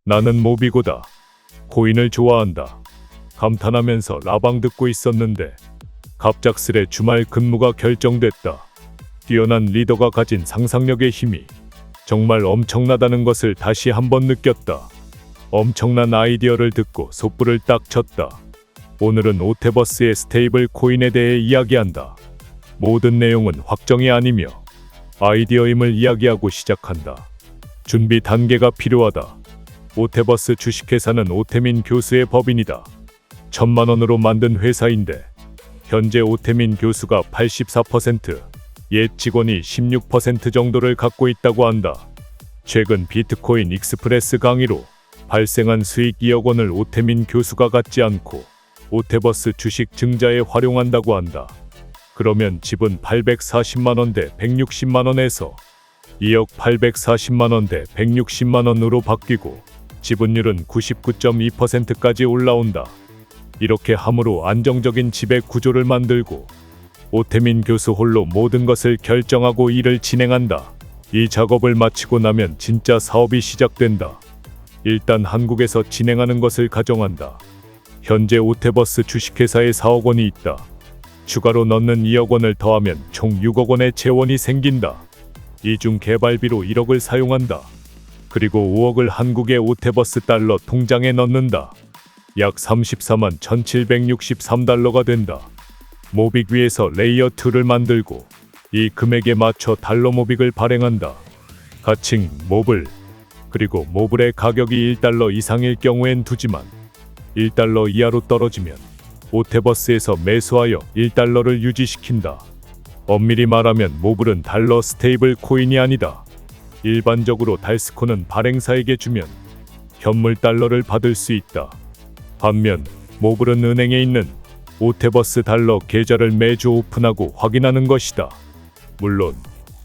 나는 모비고다. 코인을 좋아한다. 감탄하면서 라방 듣고 있었는데 갑작스레 주말 근무가 결정됐다. 뛰어난 리더가 가진 상상력의 힘이 정말 엄청나다는 것을 다시 한번 느꼈다. 엄청난 아이디어를 듣고 솥불을 딱 쳤다. 오늘은 오테버스의 스테이블 코인에 대해 이야기한다. 모든 내용은 확정이 아니며 아이디어임을 이야기하고 시작한다. 준비 단계가 필요하다. 오테버스 주식회사는 오태민 교수의 법인이다. 1,000만 원으로 만든 회사인데 현재 오태민 교수가 84%, 옛 직원이 16% 정도를 갖고 있다고 한다. 최근 비트코인 익스프레스 강의로 발생한 수익 2억 원을 오태민 교수가 갖지 않고 오테버스 주식 증자에 활용한다고 한다. 그러면 지분 840만 원 대 160만 원에서 2억 840만 원 대 160만 원으로 바뀌고 지분율은 99.2%까지 올라온다. 이렇게 함으로 안정적인 지배 구조를 만들고 오태민 교수 홀로 모든 것을 결정하고 일을 진행한다. 이 작업을 마치고 나면 진짜 사업이 시작된다. 일단 한국에서 진행하는 것을 가정한다. 현재 오테버스 주식회사에 4억 원이 있다. 추가로 넣는 2억 원을 더하면 총 6억 원의 재원이 생긴다. 이 중 개발비로 1억을 사용한다. 그리고 5억을 한국의 오테버스 달러 통장에 넣는다. 약 34만 1,763달러가 된다. 모빅 위에서 레이어 2를 만들고 이 금액에 맞춰 달러 모빅을 발행한다. 가칭, 모블, 그리고 모블의 가격이 1달러 이상일 경우엔 두지만 1달러 이하로 떨어지면 오테버스에서 매수하여 1달러를 유지시킨다. 엄밀히 말하면 모블은 달러 스테이블 코인이 아니다. 일반적으로 달스코는 발행사에게 주면 현물 달러를 받을 수 있다. 반면 모블은 은행에 있는 오테버스 달러 계좌를 매주 오픈하고 확인하는 것이다. 물론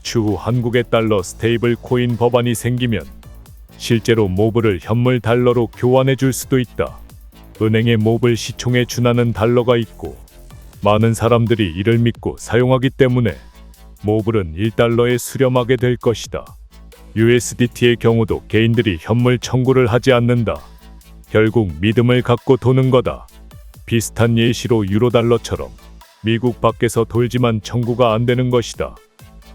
추후 한국의 달러 스테이블 코인 법안이 생기면 실제로 모블을 현물 달러로 교환해 줄 수도 있다. 은행의 모블 시총에 준하는 달러가 있고 많은 사람들이 이를 믿고 사용하기 때문에 모블은 1달러에 수렴하게 될 것이다. USDT의 경우도 개인들이 현물 청구를 하지 않는다. 결국 믿음을 갖고 도는 거다. 비슷한 예시로 유로달러처럼 미국 밖에서 돌지만 청구가 안 되는 것이다.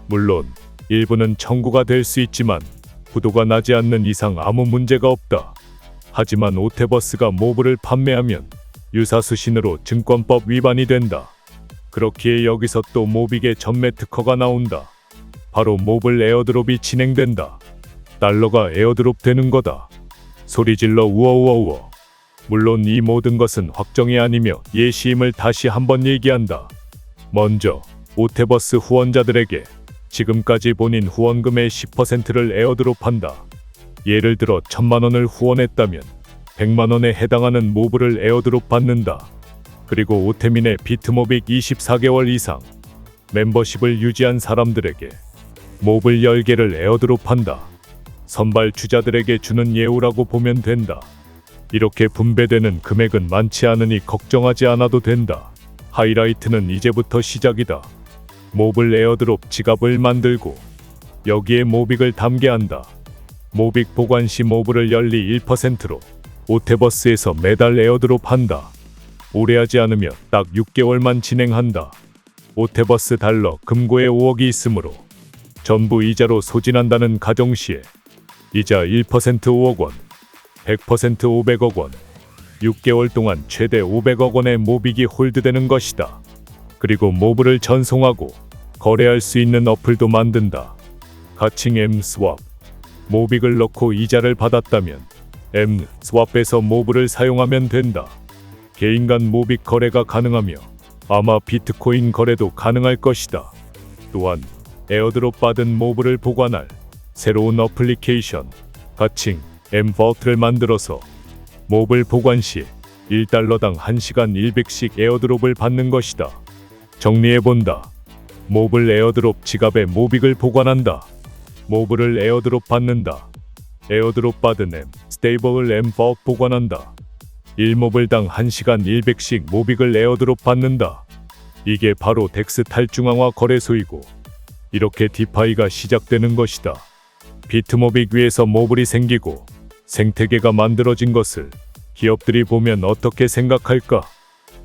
물론 일부는 청구가 될 수 있지만 부도가 나지 않는 이상 아무 문제가 없다. 하지만 오테버스가 모블을 판매하면 유사수신으로 증권법 위반이 된다. 그렇기에 여기서 또 모빅의 전매 특허가 나온다. 바로 모블 에어드롭이 진행된다. 달러가 에어드롭 되는 거다. 소리질러 우어우어우어. 물론 이 모든 것은 확정이 아니며 예시임을 다시 한번 얘기한다. 먼저 오테버스 후원자들에게 지금까지 본인 후원금의 10%를 에어드롭한다. 예를 들어 1,000만 원을 후원했다면 100만 원에 해당하는 모블을 에어드롭 받는다. 그리고 오태민의 비트모빅 24개월 이상 멤버십을 유지한 사람들에게 모블 10개를 에어드롭한다. 선발 주자들에게 주는 예우라고 보면 된다. 이렇게 분배되는 금액은 많지 않으니 걱정하지 않아도 된다. 하이라이트는 이제부터 시작이다. 모블 에어드롭 지갑을 만들고 여기에 모빅을 담게 한다. 모빅 보관 시 모블을 연리 1%로 오테버스에서 매달 에어드롭 한다. 오래 하지 않으며 딱 6개월만 진행한다. 오테버스 달러 금고에 5억이 있으므로 전부 이자로 소진한다는 가정시에 이자 1% 5억 원, 100% 500억 원, 6개월 동안 최대 500억 원의 모빅이 홀드되는 것이다. 그리고 모블을 전송하고 거래할 수 있는 어플도 만든다. 가칭 M-스왑. 모빅을 넣고 이자를 받았다면 M-스왑에서 모블을 사용하면 된다. 개인 간 모빅 거래가 가능하며 아마 비트코인 거래도 가능할 것이다. 또한 에어드롭 받은 모블을 보관할 새로운 어플리케이션 가칭 M-버트를 만들어서 모블 보관 시 1달러당 1시간 100씩 에어드롭을 받는 것이다. 정리해본다. 모블 에어드롭 지갑에 모빅을 보관한다. 모블을 에어드롭 받는다. 에어드롭 받은 M, 스테이블 M-버트 보관한다. 1모블당 1시간 100씩 모빅을 에어드롭 받는다. 이게 바로 덱스 탈중앙화 거래소이고 이렇게 디파이가 시작되는 것이다. 비트모빅 위에서 모블이 생기고 생태계가 만들어진 것을 기업들이 보면 어떻게 생각할까?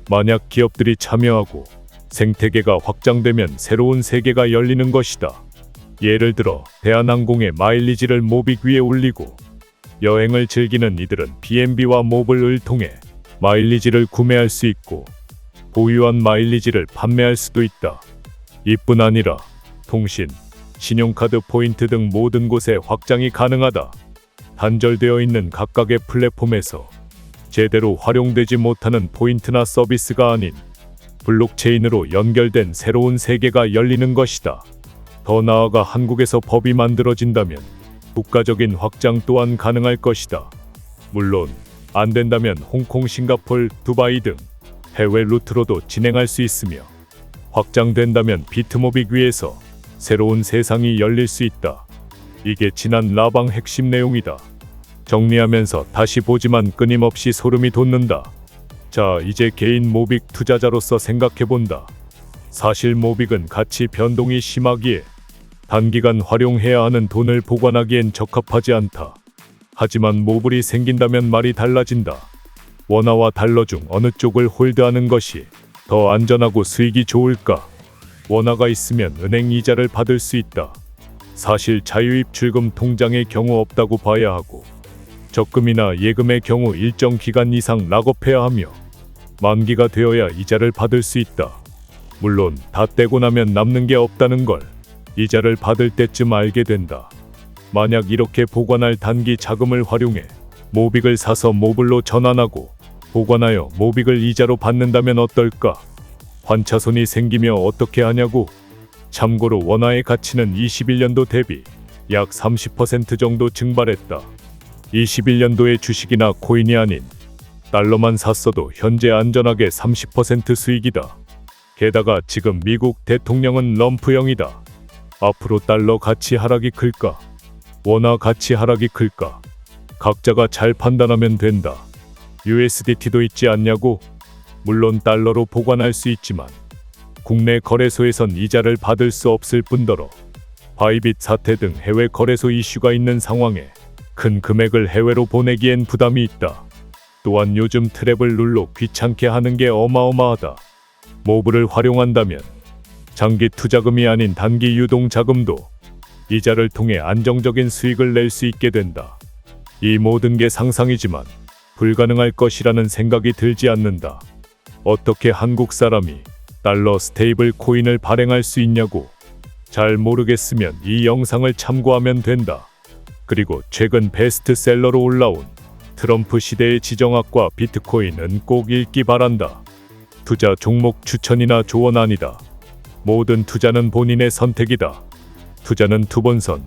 만약 기업들이 참여하고 생태계가 확장되면 새로운 세계가 열리는 것이다. 예를 들어 대한항공의 마일리지를 모빅 위에 올리고 여행을 즐기는 이들은 B&B와 모블을 통해 마일리지를 구매할 수 있고 보유한 마일리지를 판매할 수도 있다. 이뿐 아니라 통신, 신용카드 포인트 등 모든 곳에 확장이 가능하다. 단절되어 있는 각각의 플랫폼에서 제대로 활용되지 못하는 포인트나 서비스가 아닌 블록체인으로 연결된 새로운 세계가 열리는 것이다. 더 나아가 한국에서 법이 만들어진다면 국가적인 확장 또한 가능할 것이다. 물론 안 된다면 홍콩, 싱가폴, 두바이 등 해외 루트로도 진행할 수 있으며 확장된다면 비트모빅 위에서 새로운 세상이 열릴 수 있다. 이게 지난 라방 핵심 내용이다. 정리하면서 다시 보지만 끊임없이 소름이 돋는다. 자, 이제 개인 모빅 투자자로서 생각해본다. 사실 모빅은 가치 변동이 심하기에 단기간 활용해야 하는 돈을 보관하기엔 적합하지 않다. 하지만 모블이 생긴다면 말이 달라진다. 원화와 달러 중 어느 쪽을 홀드하는 것이 더 안전하고 수익이 좋을까? 원화가 있으면 은행 이자를 받을 수 있다. 사실 자유입출금 통장의 경우 없다고 봐야 하고 적금이나 예금의 경우 일정 기간 이상 락업해야 하며 만기가 되어야 이자를 받을 수 있다. 물론 다 떼고 나면 남는 게 없다는 걸 이자를 받을 때쯤 알게 된다. 만약 이렇게 보관할 단기 자금을 활용해 모빅을 사서 모블로 전환하고 보관하여 모빅을 이자로 받는다면 어떨까? 환차손이 생기며 어떻게 하냐고? 참고로 원화의 가치는 21년도 대비 약 30% 정도 증발했다. 21년도에 주식이나 코인이 아닌 달러만 샀어도 현재 안전하게 30% 수익이다. 게다가 지금 미국 대통령은 럼프형이다. 앞으로 달러 가치 하락이 클까? 원화 가치 하락이 클까? 각자가 잘 판단하면 된다. USDT도 있지 않냐고? 물론 달러로 보관할 수 있지만 국내 거래소에선 이자를 받을 수 없을 뿐더러 바이빗 사태 등 해외 거래소 이슈가 있는 상황에 큰 금액을 해외로 보내기엔 부담이 있다. 또한 요즘 트래블 룰로 귀찮게 하는 게 어마어마하다. 모블을 활용한다면 장기 투자금이 아닌 단기 유동 자금도 이자를 통해 안정적인 수익을 낼 수 있게 된다. 이 모든 게 상상이지만 불가능할 것이라는 생각이 들지 않는다. 어떻게 한국 사람이 달러 스테이블 코인을 발행할 수 있냐고? 잘 모르겠으면 이 영상을 참고하면 된다. 그리고 최근 베스트셀러로 올라온 트럼프 시대의 지정학과 비트코인은 꼭 읽기 바란다. 투자 종목 추천이나 조언 아니다. 모든 투자는 본인의 선택이다. 투자는 두 번 선.